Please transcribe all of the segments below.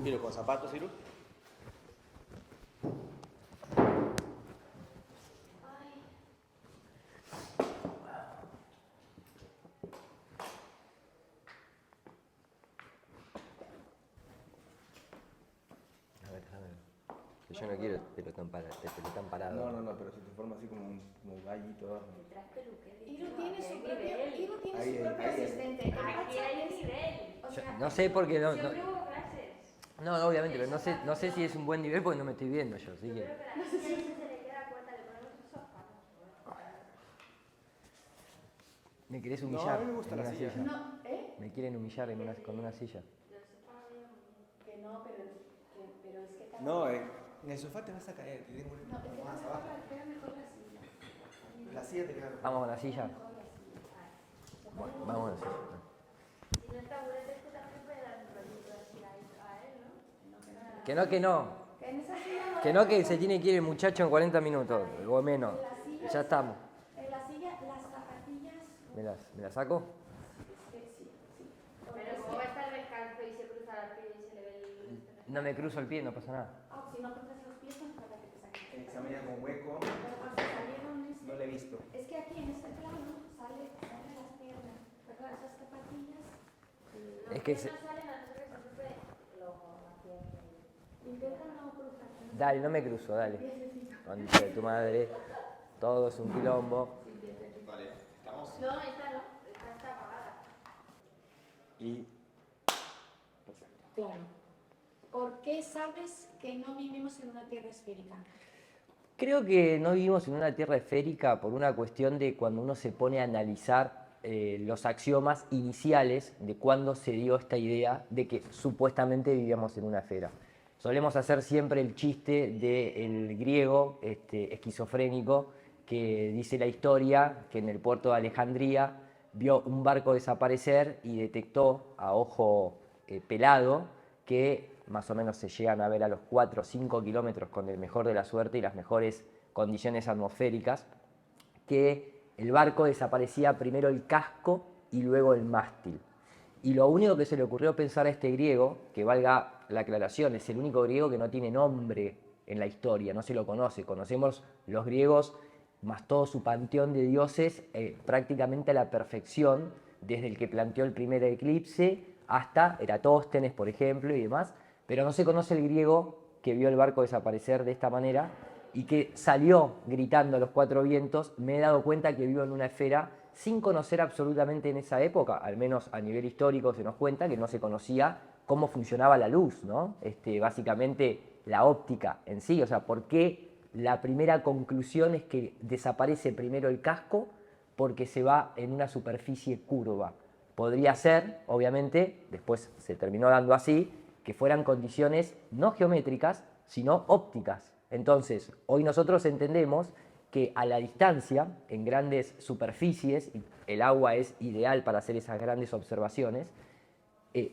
Miro con zapatos, Ciru. A ver, déjame ver. Yo no quiero pelo tan parado. No, pero si te forma así como un gallito abajo. Iru tiene su propio, Ahí, ahí. asistente. Aquí hay nivel. O sea, No sé por qué no. Yo pruebo clases. No, obviamente, pero no sé si es un buen nivel porque no me estoy viendo yo, así que. Pero a la niña se le queda corta, le ponemos un sofá. ¿Me querés No, humillar a mí me gusta en la una silla. silla? no, ¿eh? Me quieren humillar con una silla. Que no, pero es que cada No, en el sofá te vas a caer. Te tengo No, te más abajo. queda mejor la silla. La silla te queda. Vamos con la silla. Bueno, vamos con la silla. Si no está bueno, es que también puede dar un rollito así a él, ¿no? Que no, que no. Que en esa silla Que no, que se tiene que ir el muchacho en 40 minutos, o menos. Ya estamos. en la silla, las zapatillas. ¿Me las saco? Sí. Pero como va a estar descalzo y se cruza la piel y se le ve el... No me cruzo el pie, no pasa nada. Si no cruzas los pies, no falta que te saquen. Examina con hueco. Pero cuando salieron No lo he visto. es que aquí en este plano salen las piernas. ¿Verdad? Esas zapatillas. Es que No salen a nosotros siempre la pierna. Intenta no cruzar. Dale, no me cruzo, dale. Concha de tu madre. Todo es un quilombo. Vale, estamos. No, esta no. Esta está apagada. Y. Claro. ¿Por qué sabes que no vivimos en una tierra esférica? Creo que no vivimos en una tierra esférica por una cuestión de cuando uno se pone a analizar los axiomas iniciales de cuándo se dio esta idea de que supuestamente vivíamos en una esfera. Solemos hacer siempre el chiste del griego esquizofrénico que dice la historia que en el puerto de Alejandría vio un barco desaparecer y detectó a ojo pelado que más o menos se llegan a ver a los 4 o 5 kilómetros con el mejor de la suerte y las mejores condiciones atmosféricas, que el barco desaparecía primero el casco y luego el mástil. Y lo único que se le ocurrió pensar a este griego, que valga la aclaración, es el único griego que no tiene nombre en la historia, no se lo conoce. Conocemos los griegos más todo su panteón de dioses prácticamente a la perfección, desde el que planteó el primer eclipse hasta Eratóstenes, por ejemplo, y demás, pero no se conoce el griego que vio el barco desaparecer de esta manera y que salió gritando a los cuatro vientos: me he dado cuenta que vivo en una esfera, sin conocer absolutamente en esa época, al menos a nivel histórico se nos cuenta que no se conocía cómo funcionaba la luz, ¿no? Básicamente la óptica en sí, o sea, ¿por qué la primera conclusión es que desaparece primero el casco? Porque se va en una superficie curva. Podría ser, obviamente, después se terminó dando así, que fueran condiciones no geométricas, sino ópticas. Entonces, hoy nosotros entendemos que a la distancia, en grandes superficies, y el agua es ideal para hacer esas grandes observaciones,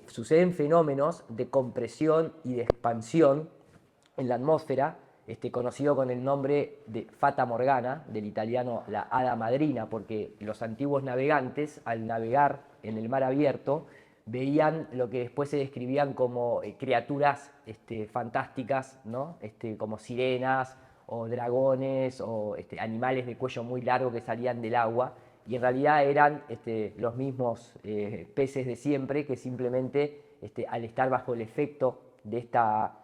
suceden fenómenos de compresión y de expansión en la atmósfera, conocido con el nombre de Fata Morgana, del italiano la hada madrina, porque los antiguos navegantes, al navegar en el mar abierto, veían lo que después se describían como criaturas fantásticas, ¿no? Como sirenas o dragones o animales de cuello muy largo que salían del agua, y en realidad eran los mismos peces de siempre que simplemente al estar bajo el efecto de esta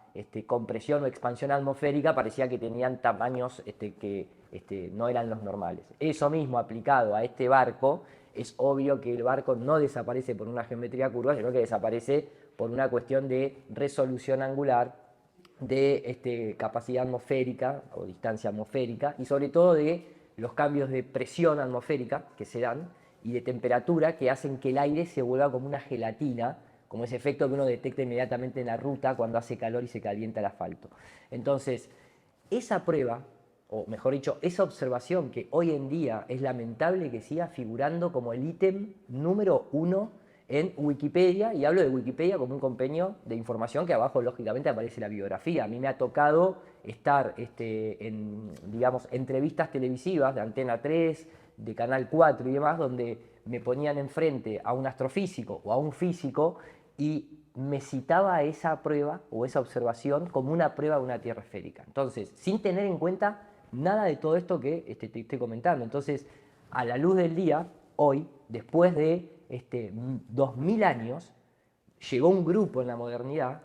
compresión o expansión atmosférica parecía que tenían tamaños que no eran los normales. Eso mismo aplicado a este barco, es obvio que el barco no desaparece por una geometría curva, sino que desaparece por una cuestión de resolución angular, de capacidad atmosférica o distancia atmosférica, y sobre todo de los cambios de presión atmosférica que se dan y de temperatura que hacen que el aire se vuelva como una gelatina, como ese efecto que uno detecta inmediatamente en la ruta cuando hace calor y se calienta el asfalto. Entonces, esa prueba, o mejor dicho, esa observación que hoy en día es lamentable que siga figurando como el ítem número 1 en Wikipedia, y hablo de Wikipedia como un compendio de información que abajo lógicamente aparece la biografía. A mí me ha tocado estar en, digamos, entrevistas televisivas de Antena 3, de Canal 4 y demás, donde me ponían enfrente a un astrofísico o a un físico y me citaba esa prueba o esa observación como una prueba de una Tierra esférica. Entonces, sin tener en cuenta nada de todo esto que te estoy comentando. Entonces, a la luz del día, hoy, después de 2000 años, llegó un grupo en la modernidad,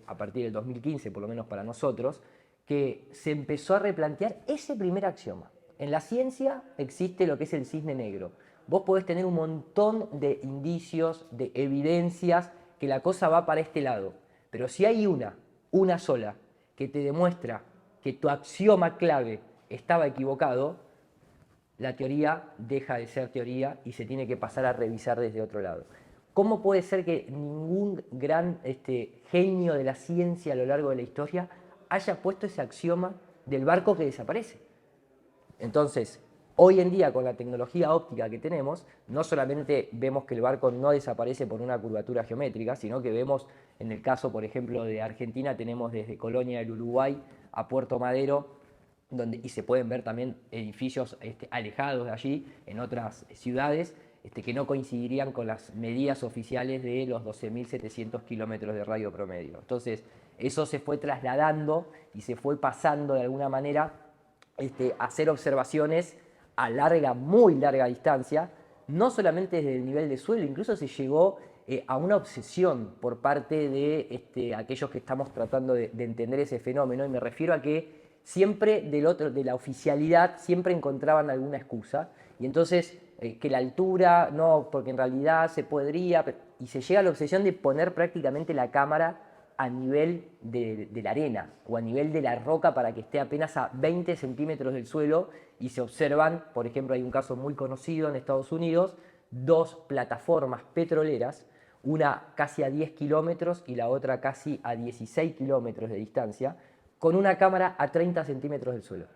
a partir del 2015, por lo menos para nosotros, que se empezó a replantear ese primer axioma. En la ciencia existe lo que es el cisne negro. Vos podés tener un montón de indicios, de evidencias, que la cosa va para este lado. Pero si hay una sola, que te demuestra que tu axioma clave estaba equivocado, la teoría deja de ser teoría y se tiene que pasar a revisar desde otro lado. ¿Cómo puede ser que ningún gran genio de la ciencia a lo largo de la historia haya puesto ese axioma del barco que desaparece? Entonces, hoy en día con la tecnología óptica que tenemos, no solamente vemos que el barco no desaparece por una curvatura geométrica, sino que vemos, en el caso, por ejemplo, de Argentina, tenemos desde Colonia del Uruguay a Puerto Madero, y se pueden ver también edificios alejados de allí, en otras ciudades, que no coincidirían con las medidas oficiales de los 12.700 kilómetros de radio promedio. Entonces, eso se fue trasladando y se fue pasando de alguna manera a hacer observaciones a muy larga distancia, no solamente desde el nivel de suelo, incluso se llegó a una obsesión por parte de aquellos que estamos tratando de entender ese fenómeno, y me refiero a que siempre de la oficialidad, siempre encontraban alguna excusa, y entonces que la altura, no, porque en realidad se podría, y se llega a la obsesión de poner prácticamente la cámara a nivel de la arena o a nivel de la roca para que esté apenas a 20 centímetros del suelo, y se observan, por ejemplo, hay un caso muy conocido en Estados Unidos, dos plataformas petroleras, una casi a 10 kilómetros y la otra casi a 16 kilómetros de distancia, con una cámara a 30 centímetros del suelo.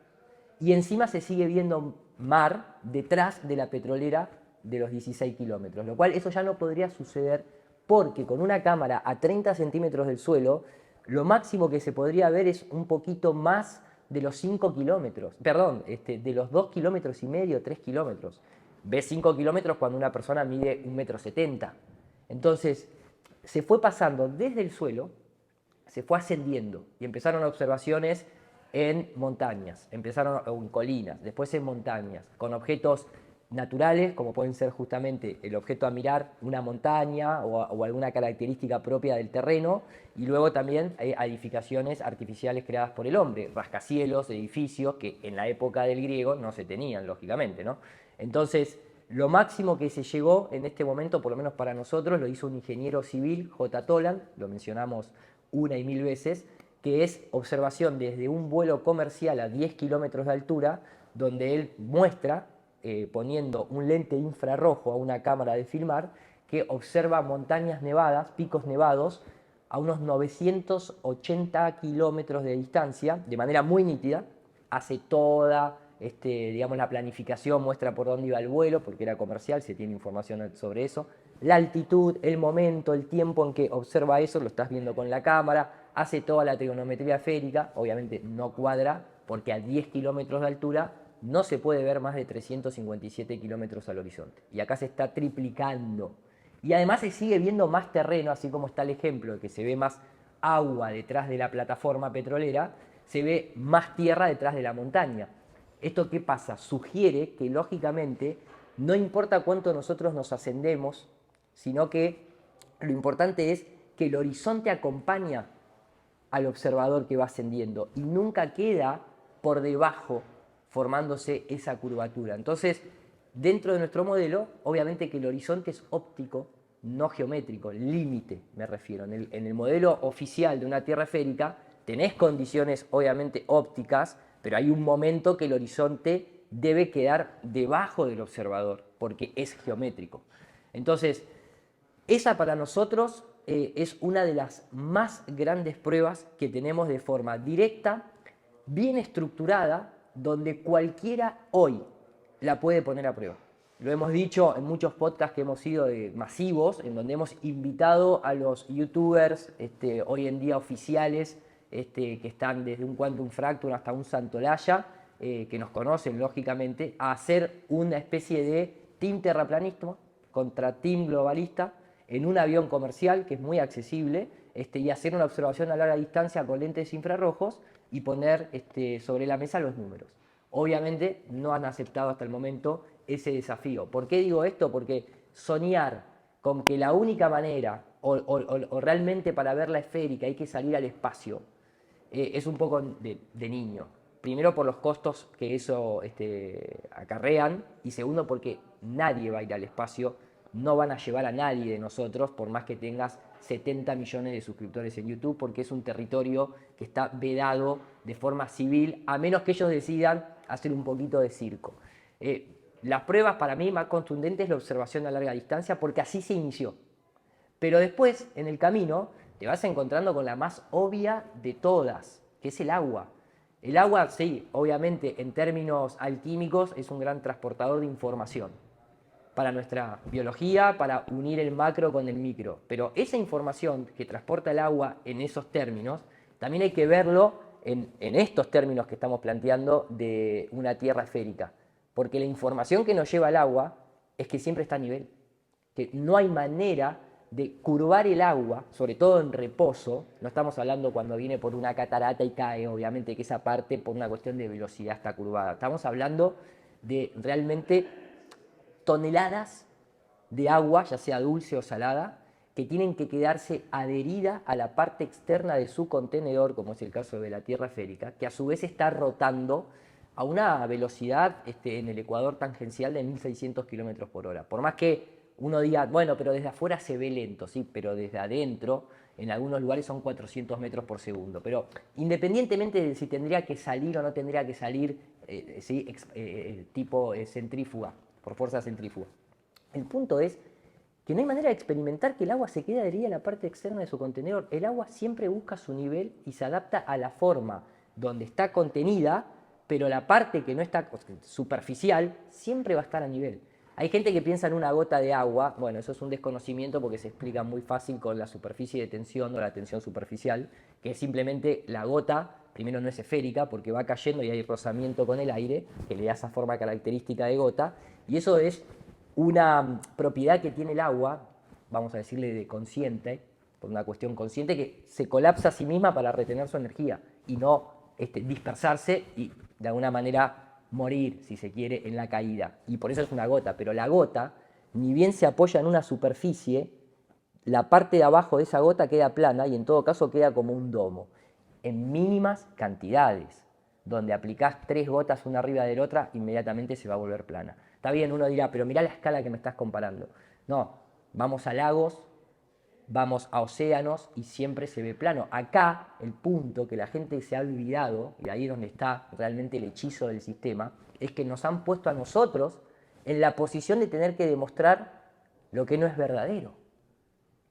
Y encima se sigue viendo mar detrás de la petrolera de los 16 kilómetros, lo cual eso ya no podría suceder, porque con una cámara a 30 centímetros del suelo, lo máximo que se podría ver es un poquito más de los 5 kilómetros, perdón, de los 2 kilómetros y medio, 3 kilómetros. Ves 5 kilómetros cuando una persona mide 1,70 m. Entonces, se fue pasando desde el suelo, se fue ascendiendo y empezaron observaciones en montañas, empezaron en colinas, después en montañas, con objetos naturales, como pueden ser justamente el objeto a mirar, una montaña o alguna característica propia del terreno, y luego también a edificaciones artificiales creadas por el hombre, rascacielos, edificios que en la época del griego no se tenían, lógicamente, ¿no? Entonces, lo máximo que se llegó en este momento, por lo menos para nosotros, lo hizo un ingeniero civil, J. Toland, lo mencionamos una y mil veces, que es observación desde un vuelo comercial a 10 kilómetros de altura, donde él muestra, poniendo un lente infrarrojo a una cámara de filmar, que observa montañas nevadas, picos nevados, a unos 980 kilómetros de distancia, de manera muy nítida. Hace toda, digamos, la planificación, muestra por dónde iba el vuelo, porque era comercial, se tiene información sobre eso. La altitud, el momento, el tiempo en que observa eso, lo estás viendo con la cámara. Hace toda la trigonometría esférica, obviamente no cuadra, porque a 10 kilómetros de altura no se puede ver más de 357 kilómetros al horizonte. Y acá se está triplicando. Y además se sigue viendo más terreno, así como está el ejemplo de que se ve más agua detrás de la plataforma petrolera, se ve más tierra detrás de la montaña. ¿Esto qué pasa? Sugiere que lógicamente no importa cuánto nosotros nos ascendemos, sino que lo importante es que el horizonte acompaña al observador que va ascendiendo y nunca queda por debajo formándose esa curvatura. Entonces, dentro de nuestro modelo, obviamente que el horizonte es óptico, no geométrico, límite me refiero. En el modelo oficial de una Tierra esférica tenés condiciones obviamente ópticas, pero hay un momento que el horizonte debe quedar debajo del observador, porque es geométrico. Entonces, esa para nosotros es una de las más grandes pruebas que tenemos de forma directa, bien estructurada, donde cualquiera hoy la puede poner a prueba. Lo hemos dicho en muchos podcasts que hemos sido masivos, en donde hemos invitado a los youtubers hoy en día oficiales, que están desde un Quantum Fracture hasta un Santolaya, que nos conocen lógicamente, a hacer una especie de team terraplanista contra team globalista, en un avión comercial, que es muy accesible, y hacer una observación a larga distancia con lentes infrarrojos y poner sobre la mesa los números. Obviamente no han aceptado hasta el momento ese desafío. ¿Por qué digo esto? Porque soñar con que la única manera, o realmente para ver la esférica hay que salir al espacio, es un poco de niño. Primero por los costos que eso acarrean, y segundo porque nadie va a ir al espacio, no van a llevar a nadie de nosotros, por más que tengas 70 millones de suscriptores en YouTube, porque es un territorio que está vedado de forma civil, a menos que ellos decidan hacer un poquito de circo. Las pruebas para mí más contundentes es la observación a larga distancia, porque así se inició. Pero después, en el camino, te vas encontrando con la más obvia de todas, que es el agua. El agua, sí, obviamente, en términos alquímicos, es un gran transportador de información para nuestra biología, para unir el macro con el micro. Pero esa información que transporta el agua en esos términos, también hay que verlo en estos términos que estamos planteando de una Tierra esférica. Porque la información que nos lleva el agua es que siempre está a nivel. Que no hay manera de curvar el agua, sobre todo en reposo. No estamos hablando cuando viene por una catarata y cae, obviamente que esa parte por una cuestión de velocidad está curvada. Estamos hablando de realmente toneladas de agua, ya sea dulce o salada, que tienen que quedarse adherida a la parte externa de su contenedor, como es el caso de la Tierra esférica, que a su vez está rotando a una velocidad en el ecuador tangencial de 1600 kilómetros por hora. Por más que uno diga, bueno, pero desde afuera se ve lento, sí, pero desde adentro, en algunos lugares son 400 metros por segundo. Pero independientemente de si tendría que salir o no tendría que salir, tipo centrífuga, por fuerza centrífuga. El punto es que no hay manera de experimentar que el agua se quede adherida a la parte externa de su contenedor. El agua siempre busca su nivel y se adapta a la forma donde está contenida, pero la parte que no está superficial siempre va a estar a nivel. Hay gente que piensa en una gota de agua, bueno, eso es un desconocimiento porque se explica muy fácil con la superficie de tensión o la tensión superficial, que es simplemente la gota, primero no es esférica porque va cayendo y hay rozamiento con el aire, que le da esa forma característica de gota, y eso es una propiedad que tiene el agua, vamos a decirle de consciente, por una cuestión consciente, que se colapsa a sí misma para retener su energía y no dispersarse y de alguna manera morir, si se quiere, en la caída. Y por eso es una gota, pero la gota, ni bien se apoya en una superficie, la parte de abajo de esa gota queda plana y en todo caso queda como un domo, en mínimas cantidades. Donde aplicás 3 gotas una arriba de la otra, inmediatamente se va a volver plana. Está bien, uno dirá, pero mirá la escala que me estás comparando. No, vamos a lagos, vamos a océanos y siempre se ve plano. Acá, el punto que la gente se ha olvidado, y ahí es donde está realmente el hechizo del sistema, es que nos han puesto a nosotros en la posición de tener que demostrar lo que no es verdadero.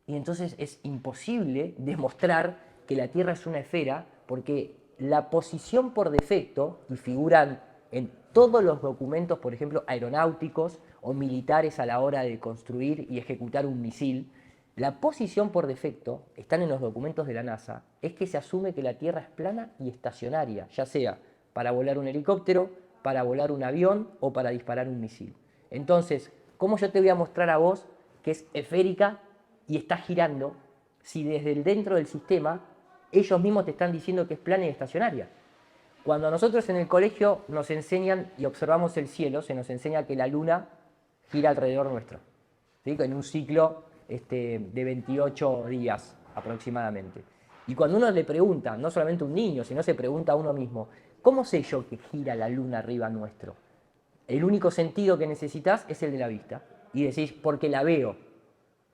Y entonces es imposible demostrar que la Tierra es una esfera porque la posición por defecto, y figuran en todos los documentos, por ejemplo, aeronáuticos o militares a la hora de construir y ejecutar un misil, la posición por defecto, están en los documentos de la NASA, es que se asume que la Tierra es plana y estacionaria, ya sea para volar un helicóptero, para volar un avión o para disparar un misil. Entonces, ¿cómo yo te voy a mostrar a vos que es esférica y está girando si desde el dentro del sistema ellos mismos te están diciendo que es plana y estacionaria? Cuando a nosotros en el colegio nos enseñan y observamos el cielo, se nos enseña que la luna gira alrededor nuestro, ¿sí? En un ciclo de 28 días aproximadamente. Y cuando uno le pregunta, no solamente a un niño, sino se pregunta a uno mismo, ¿cómo sé yo que gira la luna arriba nuestro? El único sentido que necesitas es el de la vista. Y decís, porque la veo.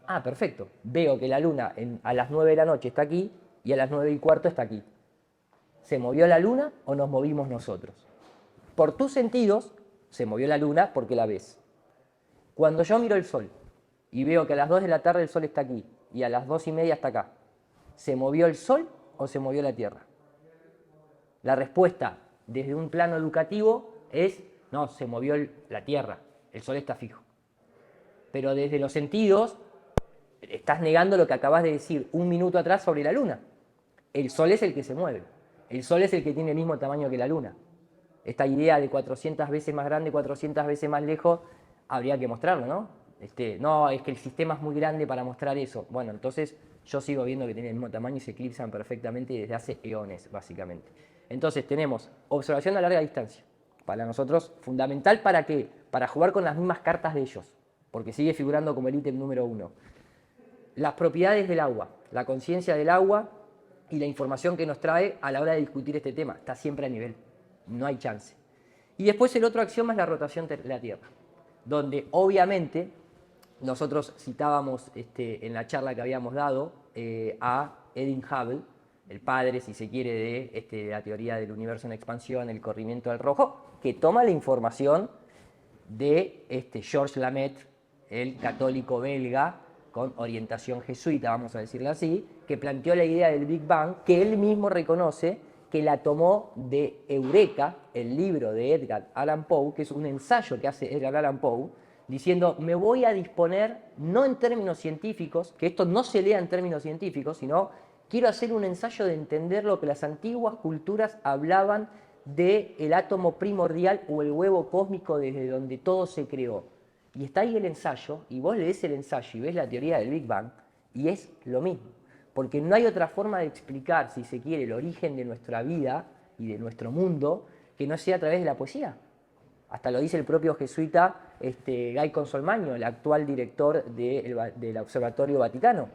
Ah, perfecto. Veo que la luna a las 9 de la noche está aquí y a las 9:15 está aquí. ¿Se movió la luna o nos movimos nosotros? Por tus sentidos, se movió la luna porque la ves. Cuando yo miro el sol y veo que a las 2 de la tarde el sol está aquí y a las 2:30 está acá, ¿se movió el sol o se movió la Tierra? La respuesta desde un plano educativo es, no, se movió la Tierra, el sol está fijo. Pero desde los sentidos, estás negando lo que acabas de decir un minuto atrás sobre la luna. El sol es el que se mueve, el sol es el que tiene el mismo tamaño que la luna. Esta idea de 400 veces más grande, 400 veces más lejos, habría que mostrarlo, ¿no? No, es que el sistema es muy grande para mostrar eso. Bueno, entonces yo sigo viendo que tienen el mismo tamaño y se eclipsan perfectamente desde hace eones, básicamente. Entonces tenemos observación a larga distancia. Para nosotros, fundamental ¿para qué? Para jugar con las mismas cartas de ellos, porque sigue figurando como el ítem número 1. Las propiedades del agua, la conciencia del agua y la información que nos trae a la hora de discutir este tema. Está siempre a nivel, no hay chance. Y después el otro axioma es la rotación de la Tierra, donde obviamente nosotros citábamos en la charla que habíamos dado a Edwin Hubble, el padre, si se quiere, de la teoría del universo en expansión, el corrimiento del rojo, que toma la información de Georges Lamaitre, el católico belga con orientación jesuita, vamos a decirlo así, que planteó la idea del Big Bang, que él mismo reconoce que la tomó de Eureka, el libro de Edgar Allan Poe, que es un ensayo que hace Edgar Allan Poe, diciendo, me voy a disponer, no en términos científicos, que esto no se lea en términos científicos, sino quiero hacer un ensayo de entender lo que las antiguas culturas hablaban del átomo primordial o el huevo cósmico desde donde todo se creó. Y está ahí el ensayo, y vos lees el ensayo y ves la teoría del Big Bang, y es lo mismo. Porque no hay otra forma de explicar, si se quiere, el origen de nuestra vida y de nuestro mundo que no sea a través de la poesía. Hasta lo dice el propio jesuita Guy Consolmagno, el actual director del Observatorio Vaticano.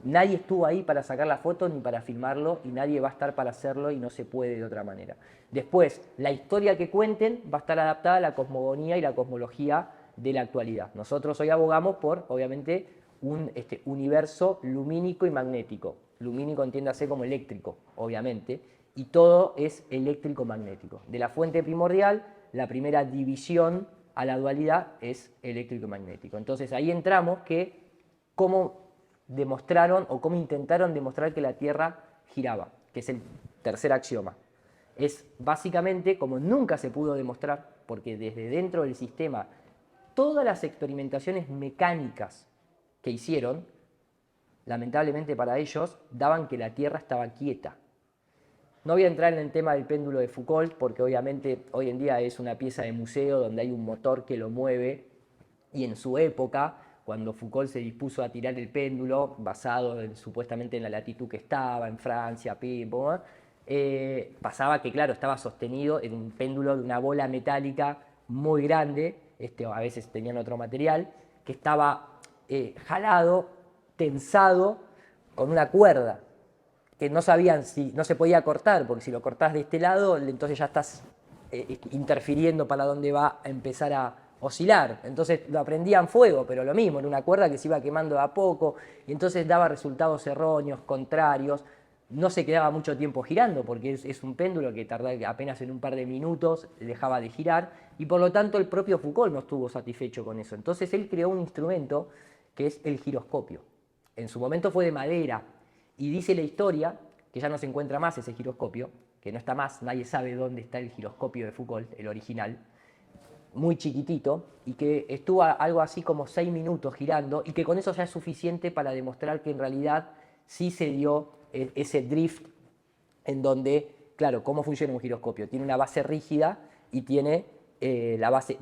Nadie estuvo ahí para sacar la foto ni para filmarlo y nadie va a estar para hacerlo y no se puede de otra manera. Después, la historia que cuenten va a estar adaptada a la cosmogonía y la cosmología de la actualidad. Nosotros hoy abogamos por, obviamente, un universo lumínico y magnético. Lumínico entiéndase como eléctrico, obviamente, y todo es eléctrico-magnético. De la fuente primordial, la primera división a la dualidad es eléctrico-magnético. Entonces ahí entramos que cómo demostraron o cómo intentaron demostrar que la Tierra giraba, que es el tercer axioma. Es básicamente como nunca se pudo demostrar, porque desde dentro del sistema todas las experimentaciones mecánicas que hicieron, lamentablemente para ellos, daban que la Tierra estaba quieta. No voy a entrar en el tema del péndulo de Foucault, porque obviamente hoy en día es una pieza de museo donde hay un motor que lo mueve, y en su época, cuando Foucault se dispuso a tirar el péndulo, basado supuestamente en la latitud que estaba, en Francia, pasaba que, claro, estaba sostenido en un péndulo de una bola metálica muy grande, a veces tenían otro material, que estaba jalado, tensado, con una cuerda, que no sabían si no se podía cortar, porque si lo cortás de este lado, entonces ya estás interfiriendo para dónde va a empezar a oscilar. Entonces lo aprendían fuego, pero lo mismo, era una cuerda que se iba quemando de a poco, y entonces daba resultados erróneos, contrarios. No se quedaba mucho tiempo girando, porque es un péndulo que tarda apenas en un par de minutos, dejaba de girar, y por lo tanto el propio Foucault no estuvo satisfecho con eso. Entonces él creó un instrumento que es el giroscopio. En su momento fue de madera, y dice la historia que ya no se encuentra más ese giroscopio, que no está más, nadie sabe dónde está el giroscopio de Foucault, el original, muy chiquitito, y que estuvo algo así como 6 minutos girando, y que con eso ya es suficiente para demostrar que en realidad sí se dio ese drift en donde, claro, ¿cómo funciona un giroscopio? Tiene una base rígida y tiene la base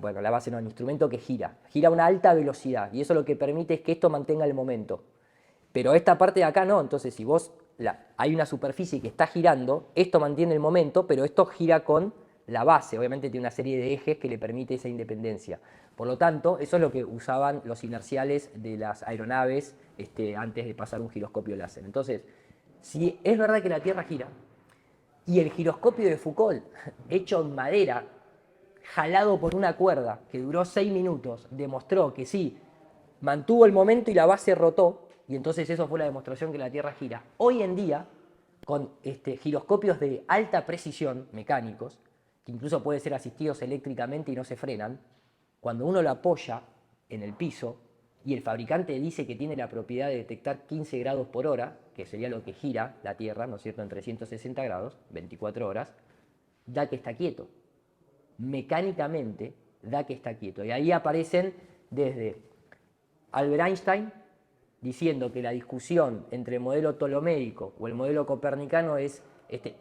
no, el instrumento que gira a una alta velocidad, y eso lo que permite es que esto mantenga el momento. Pero esta parte de acá no, entonces si vos hay una superficie que está girando, esto mantiene el momento, pero esto gira con la base, obviamente tiene una serie de ejes que le permite esa independencia. Por lo tanto, eso es lo que usaban los inerciales de las aeronaves antes de pasar un giroscopio láser. Entonces, si es verdad que la Tierra gira, y el giroscopio de Foucault, hecho en madera, jalado por una cuerda, que duró 6 minutos, demostró que sí, mantuvo el momento y la base rotó, y entonces eso fue la demostración que la Tierra gira. Hoy en día, con giroscopios de alta precisión, mecánicos, que incluso pueden ser asistidos eléctricamente y no se frenan, cuando uno lo apoya en el piso y el fabricante dice que tiene la propiedad de detectar 15 grados por hora, que sería lo que gira la Tierra, ¿no es cierto?, en 360 grados, 24 horas, da que está quieto. Mecánicamente da que está quieto. Y ahí aparecen desde Albert Einstein diciendo que la discusión entre el modelo ptolomeico o el modelo copernicano es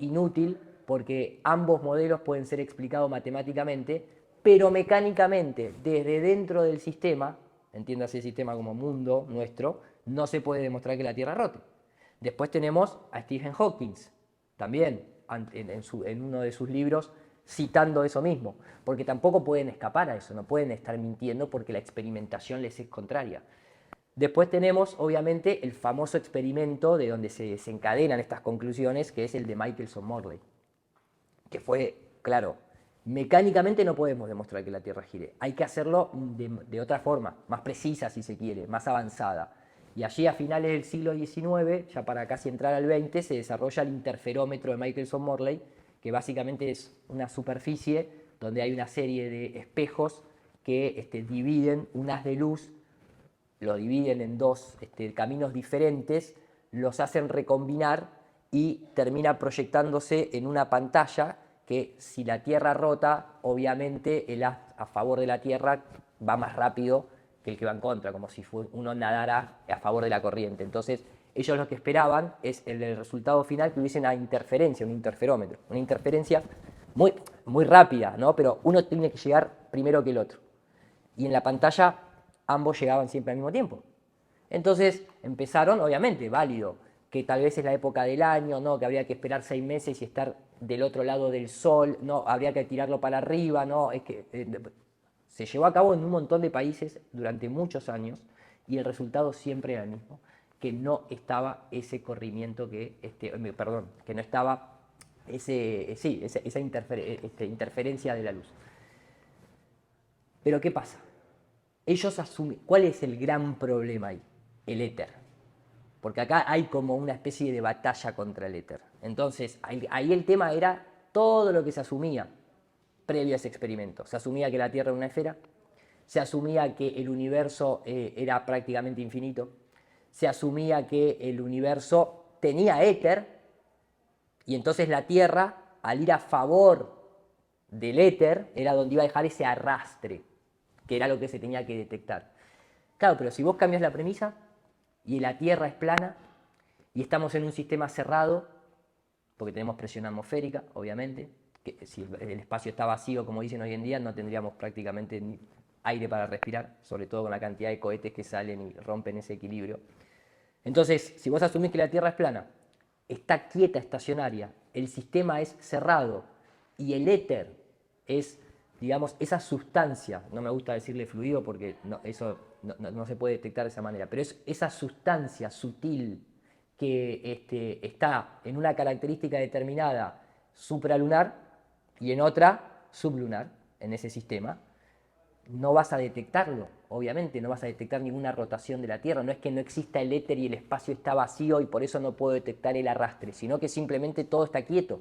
inútil porque ambos modelos pueden ser explicados matemáticamente, pero mecánicamente, desde dentro del sistema, entiéndase el sistema como mundo nuestro, no se puede demostrar que la Tierra rote. Después tenemos a Stephen Hawking, también en uno de sus libros, citando eso mismo, porque tampoco pueden escapar a eso, no pueden estar mintiendo porque la experimentación les es contraria. Después tenemos, obviamente, el famoso experimento de donde se desencadenan estas conclusiones, que es el de Michelson-Morley, que fue, claro, mecánicamente no podemos demostrar que la Tierra gire, hay que hacerlo de otra forma, más precisa si se quiere, más avanzada. Y allí a finales del siglo XIX, ya para casi entrar al XX, se desarrolla el interferómetro de Michelson-Morley, que básicamente es una superficie donde hay una serie de espejos que dividen un haz de luz, lo dividen en dos caminos diferentes, los hacen recombinar y termina proyectándose en una pantalla que si la Tierra rota, obviamente el haz a favor de la Tierra va más rápido que el que va en contra, como si uno nadara a favor de la corriente. Entonces, ellos lo que esperaban es el resultado final que hubiese una interferencia, un interferómetro, una interferencia muy, muy rápida, ¿no? Pero uno tiene que llegar primero que el otro. Y en la pantalla ambos llegaban siempre al mismo tiempo. Entonces empezaron, obviamente, válido, que tal vez es la época del año, ¿no? Que habría que esperar 6 meses y estar del otro lado del sol, no, habría que tirarlo para arriba, ¿no? Es que se llevó a cabo en un montón de países durante muchos años y el resultado siempre era el mismo, que no estaba ese corrimiento que, que no estaba esa interferencia de la luz. Pero ¿qué pasa? Ellos asumen, ¿cuál es el gran problema ahí? El éter. Porque acá hay como una especie de batalla contra el éter. Entonces, ahí el tema era todo lo que se asumía previo a ese experimento. Se asumía que la Tierra era una esfera, se asumía que el universo era prácticamente infinito, se asumía que el universo tenía éter, y entonces la Tierra, al ir a favor del éter, era donde iba a dejar ese arrastre, que era lo que se tenía que detectar. Claro, pero si vos cambias la premisa y la Tierra es plana y estamos en un sistema cerrado, porque tenemos presión atmosférica, obviamente, que si el espacio está vacío, como dicen hoy en día, no tendríamos prácticamente ni aire para respirar, sobre todo con la cantidad de cohetes que salen y rompen ese equilibrio. Entonces, si vos asumís que la Tierra es plana, está quieta, estacionaria, el sistema es cerrado y el éter es, digamos, esa sustancia, no me gusta decirle fluido porque eso no se puede detectar de esa manera, pero es esa sustancia sutil que está en una característica determinada supralunar y en otra sublunar en ese sistema, no vas a detectarlo, obviamente, no vas a detectar ninguna rotación de la Tierra, no es que no exista el éter y el espacio está vacío y por eso no puedo detectar el arrastre, sino que simplemente todo está quieto.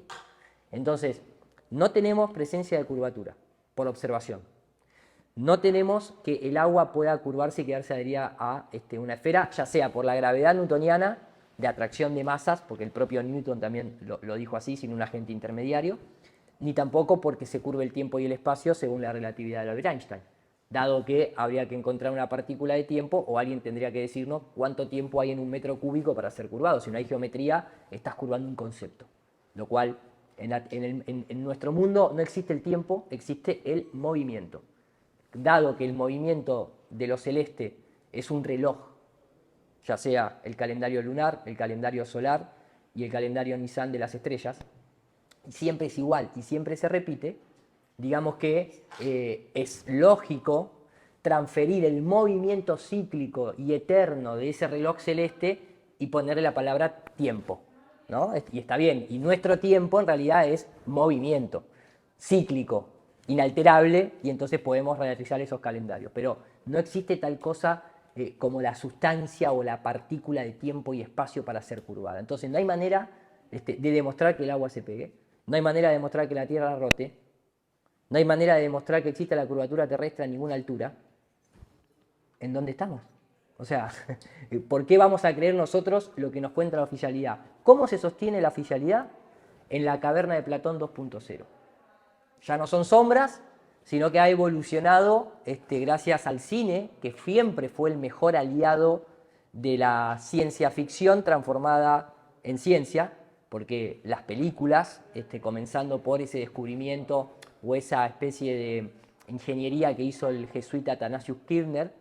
Entonces, no tenemos presencia de curvatura por observación. No tenemos que el agua pueda curvarse y quedarse adherida a una esfera, ya sea por la gravedad newtoniana de atracción de masas, porque el propio Newton también lo dijo así, sin un agente intermediario, ni tampoco porque se curve el tiempo y el espacio según la relatividad de Albert Einstein, dado que habría que encontrar una partícula de tiempo o alguien tendría que decirnos cuánto tiempo hay en un metro cúbico para ser curvado. Si no hay geometría, estás curvando un concepto, lo cual en nuestro mundo no existe el tiempo, existe el movimiento. Dado que el movimiento de lo celeste es un reloj, ya sea el calendario lunar, el calendario solar y el calendario Nisan de las estrellas, siempre es igual y siempre se repite, digamos que es lógico transferir el movimiento cíclico y eterno de ese reloj celeste y ponerle la palabra tiempo, ¿no? Y está bien, y nuestro tiempo en realidad es movimiento cíclico, inalterable, y entonces podemos realizar esos calendarios. Pero no existe tal cosa como la sustancia o la partícula de tiempo y espacio para ser curvada. Entonces no hay manera de demostrar que el agua se pegue, no hay manera de demostrar que la Tierra rote, no hay manera de demostrar que exista la curvatura terrestre a ninguna altura. ¿En dónde estamos? O sea, ¿por qué vamos a creer nosotros lo que nos cuenta la oficialidad? ¿Cómo se sostiene la oficialidad? En la caverna de Platón 2.0. Ya no son sombras, sino que ha evolucionado gracias al cine, que siempre fue el mejor aliado de la ciencia ficción transformada en ciencia, porque las películas, comenzando por ese descubrimiento o esa especie de ingeniería que hizo el jesuita Athanasius Kirchner,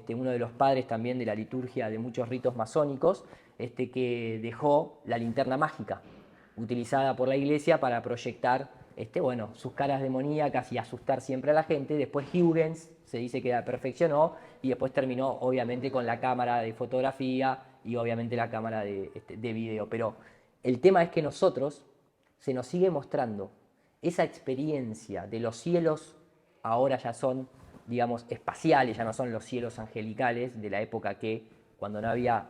uno de los padres también de la liturgia de muchos ritos masónicos, que dejó la linterna mágica, utilizada por la iglesia para proyectar bueno, sus caras demoníacas y asustar siempre a la gente. Después Huygens se dice que la perfeccionó y después terminó obviamente con la cámara de fotografía y obviamente la cámara de video. Pero el tema es que nosotros se nos sigue mostrando esa experiencia de los cielos, ahora ya son, digamos, espaciales, ya no son los cielos angelicales de la época que cuando no había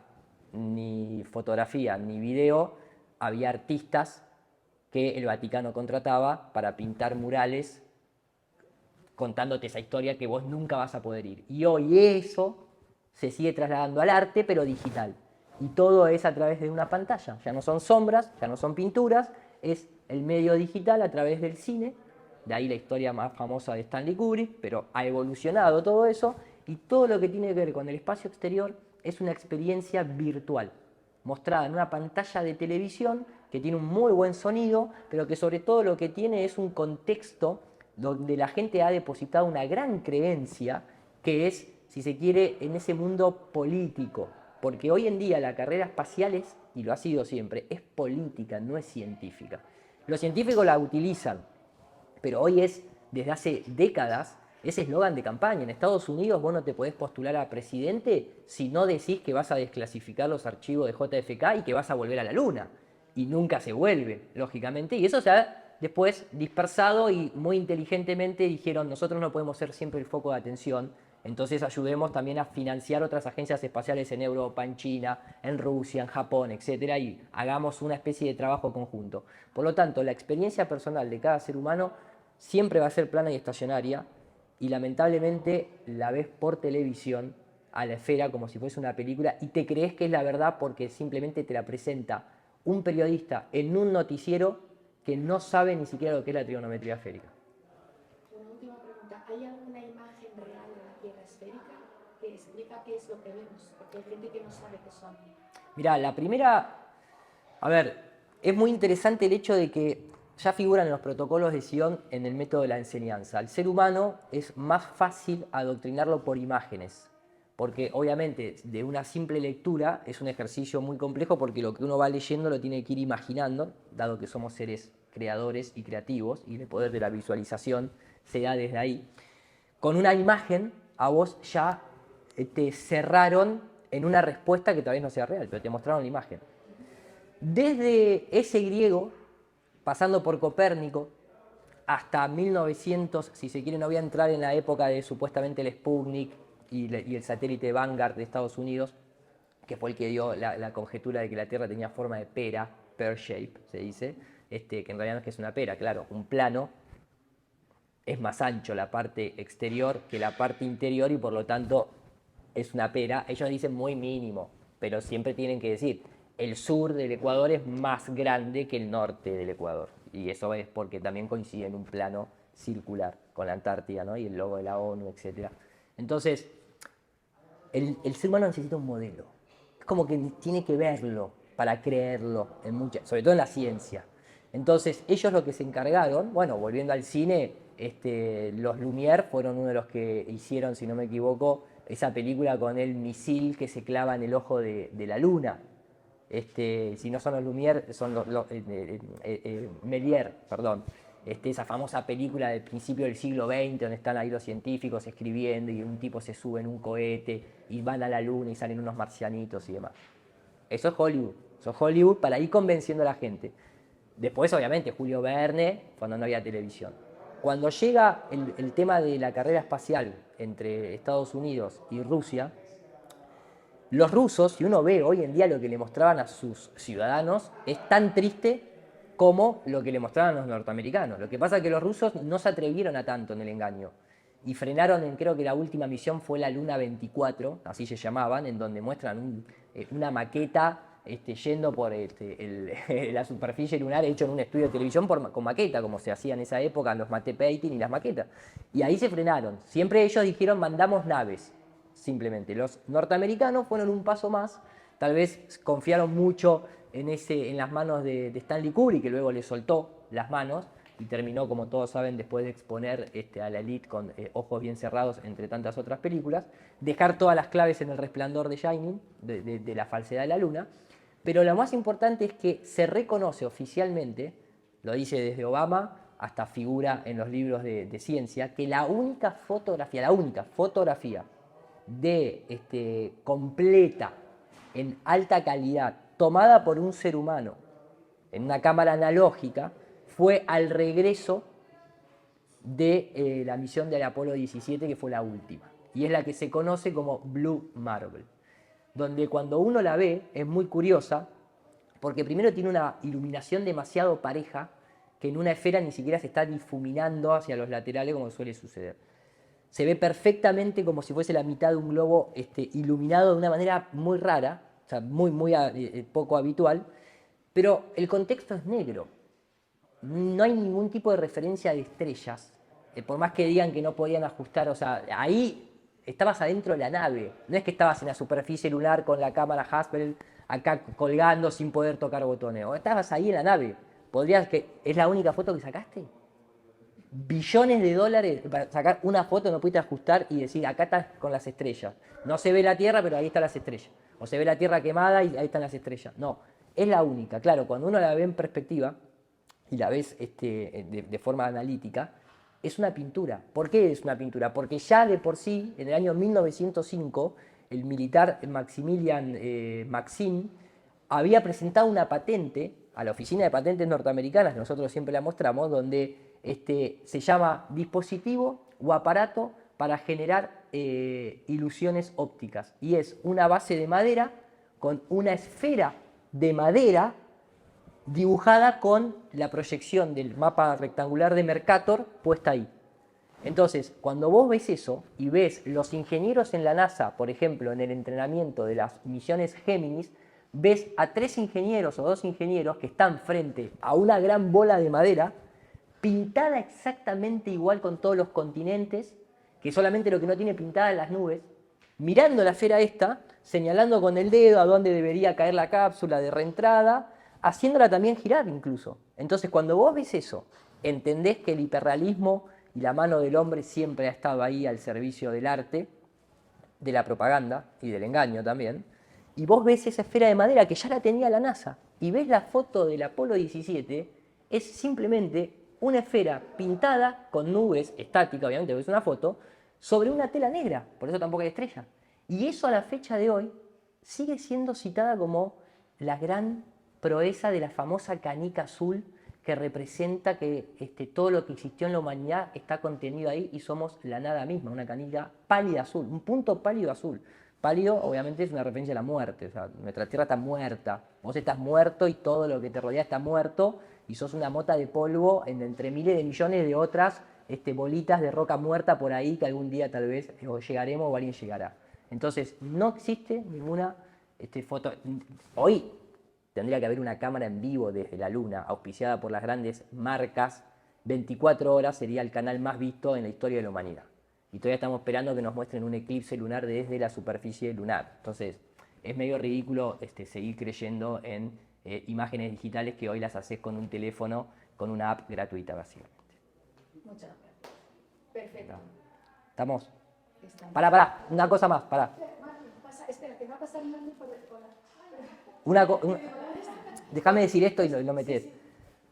ni fotografía ni video, había artistas que el Vaticano contrataba para pintar murales contándote esa historia que vos nunca vas a poder ir. Y hoy eso se sigue trasladando al arte, pero digital. Y todo es a través de una pantalla. Ya no son sombras, ya no son pinturas, es el medio digital a través del cine. De ahí la historia más famosa de Stanley Kubrick, pero ha evolucionado todo eso. Y todo lo que tiene que ver con el espacio exterior es una experiencia virtual, mostrada en una pantalla de televisión que tiene un muy buen sonido, pero que sobre todo lo que tiene es un contexto donde la gente ha depositado una gran creencia, que es, si se quiere, en ese mundo político. Porque hoy en día la carrera espacial es, y lo ha sido siempre, es política, no es científica. Los científicos la utilizan, pero hoy es, desde hace décadas, ese eslogan de campaña. En Estados Unidos vos no te podés postular a presidente si no decís que vas a desclasificar los archivos de JFK y que vas a volver a la Luna. Y nunca se vuelve, lógicamente. Y eso se ha después dispersado y muy inteligentemente dijeron, nosotros no podemos ser siempre el foco de atención, entonces ayudemos también a financiar otras agencias espaciales en Europa, en China, en Rusia, en Japón, etcétera, y hagamos una especie de trabajo conjunto. Por lo tanto, la experiencia personal de cada ser humano siempre va a ser plana y estacionaria, y lamentablemente la ves por televisión a la esfera como si fuese una película y te crees que es la verdad porque simplemente te la presenta un periodista en un noticiero que no sabe ni siquiera lo que es la trigonometría esférica. Una última pregunta. ¿Hay alguna imagen real de la Tierra esférica que explica qué es lo que vemos? Porque hay gente que no sabe qué son. Mirá, la primera... A ver, es muy interesante el hecho de que ya figuran en los protocolos de Sion en el método de la enseñanza. Al ser humano es más fácil adoctrinarlo por imágenes, porque obviamente de una simple lectura es un ejercicio muy complejo porque lo que uno va leyendo lo tiene que ir imaginando, dado que somos seres creadores y creativos y el poder de la visualización se da desde ahí. Con una imagen a vos ya te cerraron en una respuesta que tal vez no sea real, pero te mostraron la imagen. Desde ese griego, pasando por Copérnico, hasta 1900, si se quiere, no voy a entrar en la época de supuestamente el Sputnik y el satélite Vanguard de Estados Unidos, que fue el que dio la conjetura de que la Tierra tenía forma de pera, pear shape, se dice, que en realidad no es que es una pera, claro, un plano es más ancho la parte exterior que la parte interior y por lo tanto es una pera. Ellos dicen muy mínimo, pero siempre tienen que decir, el sur del Ecuador es más grande que el norte del Ecuador. Y eso es porque también coincide en un plano circular con la Antártida, ¿no? Y el logo de la ONU, etc. Entonces, el ser humano necesita un modelo. Es como que tiene que verlo para creerlo, sobre todo en la ciencia. Entonces, ellos lo que se encargaron, bueno, volviendo al cine, los Lumière fueron uno de los que hicieron, si no me equivoco, esa película con el misil que se clava en el ojo de la luna. Si no son los Lumière, son los Méliès, perdón. Esa famosa película del principio del siglo XX, donde están ahí los científicos escribiendo y un tipo se sube en un cohete y van a la luna y salen unos marcianitos y demás. Eso es Hollywood. Eso es Hollywood para ir convenciendo a la gente. Después, obviamente, Julio Verne, cuando no había televisión. Cuando llega el tema de la carrera espacial entre Estados Unidos y Rusia, los rusos, si uno ve hoy en día lo que le mostraban a sus ciudadanos, es tan triste como lo que le mostraban los norteamericanos. Lo que pasa es que los rusos no se atrevieron a tanto en el engaño y frenaron creo que la última misión fue la Luna 24, así se llamaban, en donde muestran una maqueta yendo por la superficie lunar hecho en un estudio de televisión con maqueta, como se hacía en esa época en los matte painting y las maquetas. Y ahí se frenaron. Siempre ellos dijeron mandamos naves. Simplemente los norteamericanos fueron un paso más, tal vez confiaron mucho en las manos de Stanley Kubrick, que luego le soltó las manos, y terminó, como todos saben, después de exponer a la élite con Ojos bien cerrados, entre tantas otras películas, dejar todas las claves en El Resplandor de Shining, de la falsedad de la luna. Pero lo más importante es que se reconoce oficialmente, lo dice desde Obama hasta figura en los libros de ciencia, que la única fotografía completa, en alta calidad, tomada por un ser humano en una cámara analógica, fue al regreso de la misión del Apolo 17, que fue la última. Y es la que se conoce como Blue Marble, donde cuando uno la ve es muy curiosa, porque primero tiene una iluminación demasiado pareja, que en una esfera ni siquiera se está difuminando hacia los laterales como suele suceder. Se ve perfectamente como si fuese la mitad de un globo iluminado de una manera muy rara, o sea, muy poco habitual, pero el contexto es negro. No hay ningún tipo de referencia de estrellas, por más que digan que no podían ajustar, o sea, ahí estabas adentro de la nave, no es que estabas en la superficie lunar con la cámara Hubble acá colgando sin poder tocar botones, o estabas ahí en la nave. ¿Es la única foto que sacaste? Billones de dólares para sacar una foto, no pudiste ajustar y decir, acá estás con las estrellas. No se ve la Tierra, pero ahí están las estrellas. O se ve la Tierra quemada y ahí están las estrellas. No, es la única. Claro, cuando uno la ve en perspectiva y la ves de forma analítica, es una pintura. ¿Por qué es una pintura? Porque ya de por sí, en el año 1905, el militar Maximilian Maxim había presentado una patente a la Oficina de Patentes Norteamericanas, que nosotros siempre la mostramos, donde se llama dispositivo o aparato para generar ilusiones ópticas. Y es una base de madera con una esfera de madera dibujada con la proyección del mapa rectangular de Mercator puesta ahí. Entonces, cuando vos ves eso y ves los ingenieros en la NASA, por ejemplo, en el entrenamiento de las misiones Géminis, ves a 3 ingenieros o 2 ingenieros que están frente a una gran bola de madera pintada exactamente igual con todos los continentes, que solamente lo que no tiene pintada en las nubes, mirando la esfera esta, señalando con el dedo a dónde debería caer la cápsula de reentrada, haciéndola también girar incluso. Entonces, cuando vos ves eso, entendés que el hiperrealismo y la mano del hombre siempre ha estado ahí al servicio del arte, de la propaganda y del engaño también, y vos ves esa esfera de madera que ya la tenía la NASA, y ves la foto del Apolo 17, es simplemente una esfera pintada con nubes, estática, obviamente, porque es una foto, sobre una tela negra, por eso tampoco hay estrella. Y eso a la fecha de hoy sigue siendo citada como la gran proeza de la famosa canica azul, que representa que todo lo que existió en la humanidad está contenido ahí y somos la nada misma, una canica pálida azul, un punto pálido azul. Pálido, obviamente, es una referencia a la muerte, o sea, nuestra Tierra está muerta, vos estás muerto y todo lo que te rodea está muerto y sos una mota de polvo entre miles de millones de otras bolitas de roca muerta por ahí que algún día tal vez o llegaremos o alguien llegará. Entonces, no existe ninguna foto. Hoy tendría que haber una cámara en vivo desde la Luna, auspiciada por las grandes marcas. 24 horas sería el canal más visto en la historia de la humanidad. Y todavía estamos esperando que nos muestren un eclipse lunar desde la superficie lunar. Entonces, es medio ridículo seguir creyendo en imágenes digitales que hoy las haces con un teléfono, con una app gratuita, básicamente. Muchas gracias. Perfecto. ¿Estamos? Estamos. Pará, una cosa más, pará. Espera, que va a pasar Marley por el... Déjame decir esto y lo metés.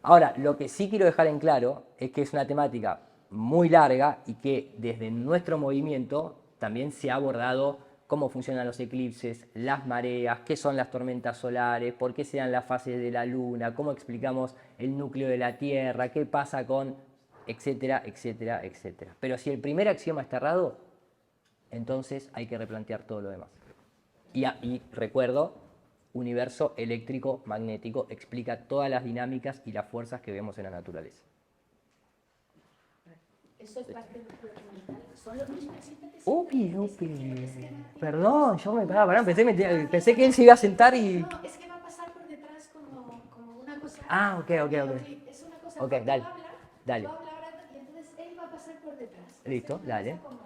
Ahora, lo que sí quiero dejar en claro es que es una temática muy larga y que desde nuestro movimiento también se ha abordado cómo funcionan los eclipses, las mareas, qué son las tormentas solares, por qué se dan las fases de la Luna, cómo explicamos el núcleo de la Tierra, qué pasa con... etcétera, etcétera, etcétera. Pero si el primer axioma está errado, entonces hay que replantear todo lo demás. Y recuerdo, universo eléctrico magnético explica todas las dinámicas y las fuerzas que vemos en la naturaleza. Eso es parte del documental. Son los mismos síntesis. Perdón, yo me paraba, pensé que él se iba a sentar y... No, es que va a pasar por detrás como una cosa... Ah, ok. Es una cosa... Ok, dale. Tú hablas y entonces él va a pasar por detrás. Listo, dale. Como...